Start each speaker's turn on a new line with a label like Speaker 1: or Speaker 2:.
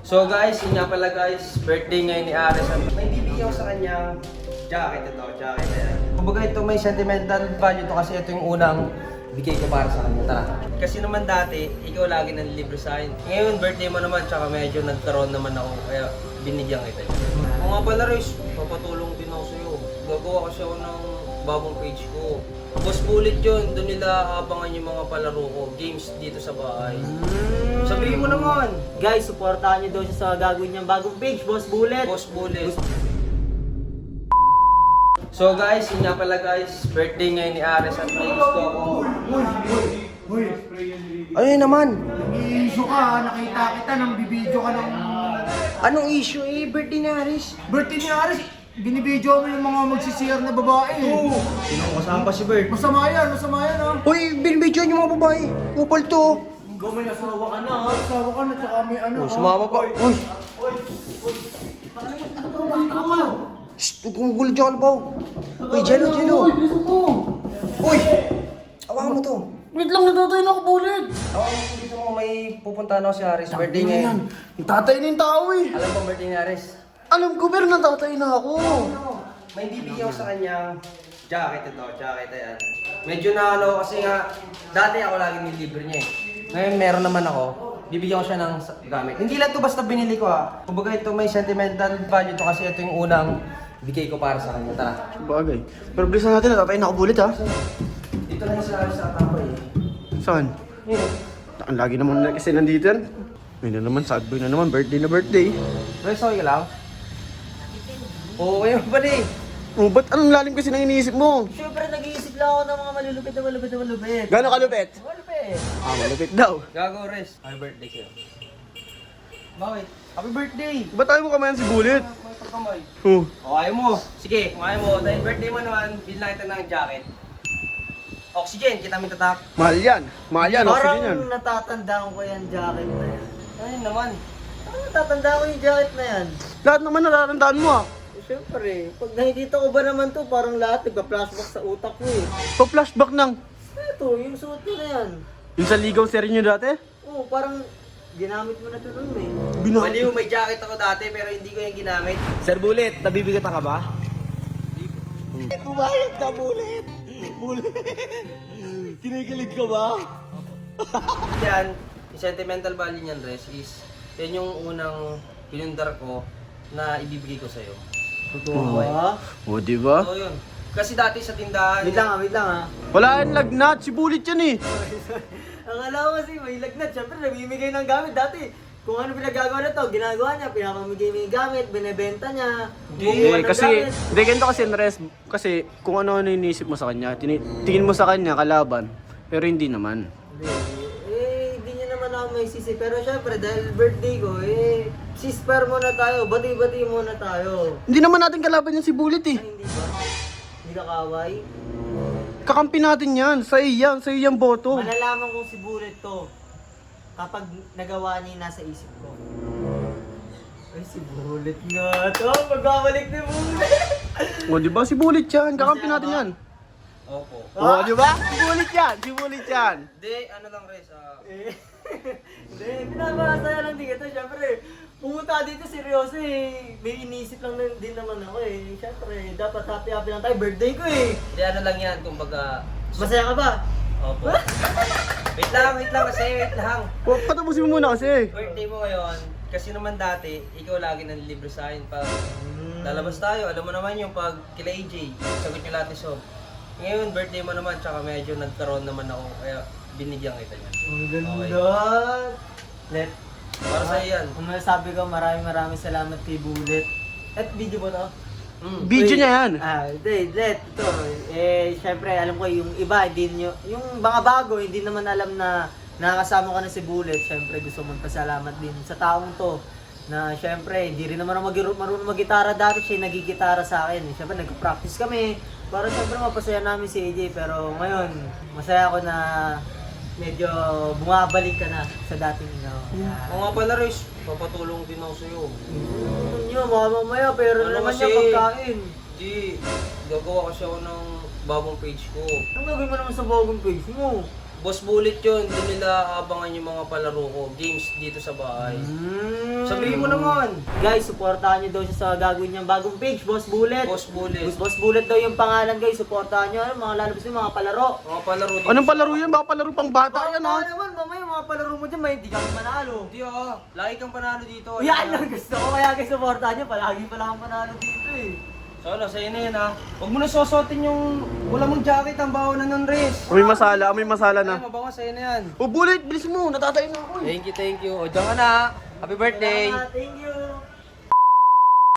Speaker 1: So guys, yun nga pala guys, birthday ngayon ni Ares. May bibigyan ko sa kanya jacket ito, jacket na yan. Kumbaga ito may sentimental value to kasi ito yung unang bigay ko para sa kanya. Tara. Kasi naman dati, ikaw lagi nang libre sa akin. Ngayon, birthday mo naman, tsaka medyo nagkaroon naman ako, kaya binigyan kita. Kung nga pala Riz, papatulong din ako sa'yo. Gagawa kasi ako ng bagong page ko. Boss Bullet yun, doon nila abangan yung mga palaro ko, games dito sa bahay. Sabihin mo naman.
Speaker 2: Guys, supportahan nyo daw siya sa gagawin niyang bagong page, Boss Bullet.
Speaker 1: Boss Bullet. So guys, yun nga pala guys, birthday ngayon ni Ares at may gusto akong...
Speaker 3: Uy!
Speaker 1: Ano yun naman?
Speaker 3: Nag-i-issue ka, nakita kita nang bibidyo ka ng...
Speaker 1: Anong issue eh? Birthday ni Ares?
Speaker 3: Birthday ni Aris, binibidyo mo yung mga magsisiyar na babae. Oo.
Speaker 1: Sino kasama pa si Bert?
Speaker 3: Masama yan ha.
Speaker 1: Uy, binibidyoan yung mga babae. Kupal to.
Speaker 2: Ikaw may asawa ka na, ha?
Speaker 3: Asawa ka na, tsaka may ano.
Speaker 1: Oh, sumama pa. Uy! Shhh! Huwag kong gulo dyan, Albaw. Uy, Jello!
Speaker 3: Uy, bilisan mo.
Speaker 1: Uy! Awa mo to.
Speaker 3: Wait lang, natatay na ako, Bullet.
Speaker 1: Awa mo dito mo, may pupuntahan ako si Ares. Birthday ngayon.
Speaker 3: Tatay na yung tao eh.
Speaker 1: Alam mo birthday ni Ares?
Speaker 3: Alam ko, pero natatay na ako.
Speaker 1: May bibigyan ko sa kanya jacket ito, jacket na yan. Medyo na ano, kasi nga, dati ako lagi nilibre niya eh. Ngayon meron naman ako, bibigyan ko siya ng gamit. Hindi lang to basta binili ko ha. Kumbaga ito may sentimental value to kasi ito yung unang bigay ko para sa kanya. Tara.
Speaker 3: Bagay. Pero bilisan natin, natatay na ako, Bullet ha.
Speaker 1: Dito lang sa tapoy eh.
Speaker 3: Saan?
Speaker 1: Yun.
Speaker 3: Ang lagi naman na kasi nandito yan. May na naman, sad boy na naman, birthday na birthday.
Speaker 1: Rest okay ka lang? Oo, kayo pala eh.
Speaker 3: Oh, ba't anong lalim kasi nang iniisip mo?
Speaker 2: Siyempre, nag-iisip lang ako ng mga malulupit.
Speaker 3: Gano'ng kalupit?
Speaker 2: Malupit.
Speaker 3: Malupit daw.
Speaker 1: Gago Rest. Happy birthday sa'yo. Bakit? Happy birthday!
Speaker 3: Ba't tayo mo kamayan si Bullet?
Speaker 1: May pagkamay.
Speaker 3: Oh.
Speaker 1: O, ayaw mo. Sige, kung ayaw mo, dahil birthday mo naman, bilhin kita ng jacket. Oxygen, kita may tatak.
Speaker 3: Mahal yan. Mahal yan.
Speaker 2: Parang
Speaker 3: Oxygen yan.
Speaker 2: natatandaan ko yung jacket na yan.
Speaker 1: Ayun naman.
Speaker 2: Parang natatandaan ko yung jacket na yan.
Speaker 3: Lahat naman natatandaan mo ah.
Speaker 2: Siyempre, pag nakikita ko ba naman to, parang lahat nagpa-flashback sa utak ko eh.
Speaker 3: Pa-flashback ng.
Speaker 2: Ito, yung suot ko na yan.
Speaker 3: Yung sa ligaw series nyo dati?
Speaker 2: Oo, parang ginamit mo na ito nun eh.
Speaker 1: Baliw, may jacket ako dati pero hindi ko yung ginamit.
Speaker 3: Sir Bullet, nabibigatan ka ba? Bumayag ka, Bullet! Bullet! Kinikilig ka ba?
Speaker 1: Yan, yung sentimental value niyan, Res, is yan yung unang pinundar ko na ibibigay ko sa'yo.
Speaker 2: Totoo ba?
Speaker 3: O, diba?
Speaker 1: So yun. Kasi dati sa tindahan,
Speaker 2: Wait lang ha.
Speaker 3: Wala yan lagnat, si Bullet yan eh.
Speaker 2: Akala ko kasi may lagnat, syempre namimigay ng gamit dati. Kung ano pinagagawa na to, ginagawa niya, pinapamigay mo yung gamit, binebenta niya.
Speaker 3: Hindi, kasi, hindi ganito kasi Andres, kasi kung ano-ano iniisip mo sa kanya, tingin mo sa kanya kalaban, pero hindi naman.
Speaker 2: Hindi niya naman ako may sisi. Pero syempre, dahil birthday ko, sispar muna tayo, bati-bati muna tayo.
Speaker 3: Hindi naman natin kalaban yan si Bullet eh.
Speaker 2: Ay, hindi ba? Hindi ka kaway?
Speaker 3: Kakampi natin yan, sa'yo yan boto.
Speaker 2: Malalaman kong si Bullet to kapag nagawa niya yung nasa isip ko. Ay, si Bullet nga to. Magbabalik ni Bullet.
Speaker 3: O, di ba si Bullet yan, kakampi natin yan.
Speaker 1: opo.
Speaker 3: O, di ba? Si Bullet yan, si Bullet yan.
Speaker 1: Hindi, ano lang, Res,
Speaker 2: Hindi, pinapasaya lang din ito. Siyempre, pumunta dito seryoso eh. May inisip lang din naman ako eh. Siyempre, dapat happy-happy lang tayo. Birthday ko eh.
Speaker 1: Hindi, ano lang yan, kumbaga,
Speaker 2: Masaya ka ba?
Speaker 1: opo. wait lang kasi, wait lang.
Speaker 3: O, patapusin mo muna kasi.
Speaker 1: Birthday mo ngayon, kasi naman dati, ikaw lagi nang libre sa akin pag lalabas tayo. Alam mo naman yung pag kila AJ, sagot nyo lahat ni Sob. Ngayon, birthday mo naman, tsaka medyo nagkaroon naman ako, kaya binigyan kita niyan.
Speaker 2: Ang ganda. Let.
Speaker 1: Para sa'yo yan.
Speaker 2: Kung masasabi ko, maraming salamat kay Bullet. At video ba to?
Speaker 3: Video niya yan.
Speaker 2: Hindi, let. Ito. Syempre, alam ko yung iba, hindi nyo, yung mga bago, hindi naman alam na nakakasama ka na si Bullet. Syempre, gusto mong pasalamat din sa taong to. Na syempre, hindi rin naman ako marunong mag-gitara dati, siya nagigitara sa akin. Syempre, nag-practice kami. Para syempre mapasaya namin si AJ. Pero ngayon, masaya ako na medyo bumabalik ka na sa dating ikaw.
Speaker 1: Oo nga pala, Riz, papatulong din ako sa'yo.
Speaker 2: Nyo, mga mamaya, pero
Speaker 1: Ano
Speaker 2: naman
Speaker 1: kasi?
Speaker 2: niya pagkain.
Speaker 1: Di, gagawa kasi ako ng bagong page ko.
Speaker 2: Anong gagawin mo naman sa bagong page mo?
Speaker 1: Boss Bullet yun, doon nila abangan yung mga palaro ko, games dito sa bahay. Sabihin mo naman.
Speaker 2: Guys, supportahan nyo daw siya sa gagawin niyang bagong page, Boss Bullet.
Speaker 1: Boss Bullet.
Speaker 2: Boss Bullet daw yung pangalan, guys. Supportahan nyo. Ano, mga lalabas yung mga palaro.
Speaker 1: Mga palaro dito.
Speaker 3: Anong palaro yan? Baka palaro pang bata yan ha?
Speaker 2: naman, mamaya mga palaro mo dyan, may hindi kami manalo.
Speaker 1: Hindi lagi kang panalo dito.
Speaker 2: Yan lang gusto ko, kaya guys, supportahan nyo. Palagi pala akong panalo dito eh.
Speaker 1: So ano, sa'yo na yun ha. Huwag mo na sosotin yung wala mong jacket, ang baho na nun, Riz.
Speaker 3: May masala na.
Speaker 1: Ay, mabango sa'yo na yan.
Speaker 3: Oh, Bullet, bilis mo. Natatay na ako.
Speaker 1: Thank you. O, dyan ka na. Happy birthday.
Speaker 2: Thank you.